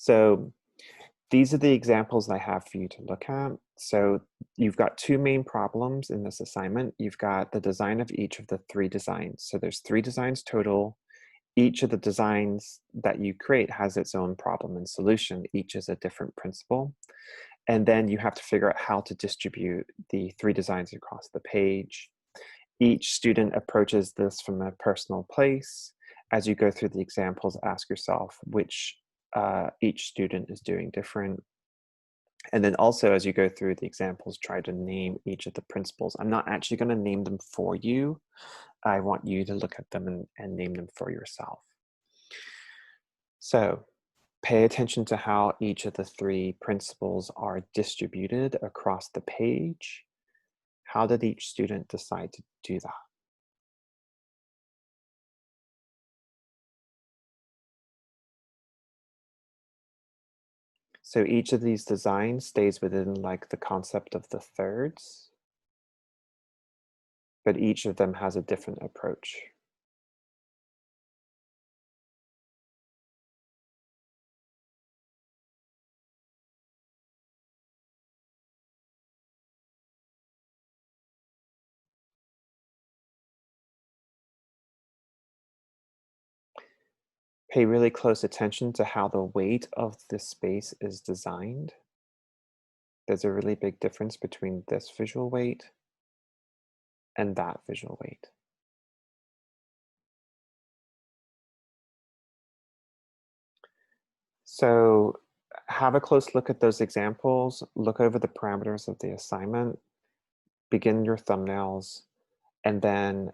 So these are the examples I have for you to look at. So you've got two main problems in this assignment. You've got the design of each of the three designs. So there's 3 designs total. Each of the designs that you create has its own problem and solution. Each is a different principle. And then you have to figure out how to distribute the 3 designs across the page. Each student approaches this from a personal place. As you go through the examples, ask yourself which each student is doing different. And then also, as you go through the examples, try to name each of the principles. I'm not actually going to name them for you. I want you to look at them and name them for yourself. So pay attention to how each of the 3 principles are distributed across the page. How did each student decide to do that? So each of these designs stays within like the concept of the thirds, but each of them has a different approach. Pay really close attention to how the weight of the space is designed. There's a really big difference between this visual weight and that visual weight. So have a close look at those examples, look over the parameters of the assignment, begin your thumbnails, and then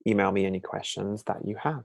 email me any questions that you have.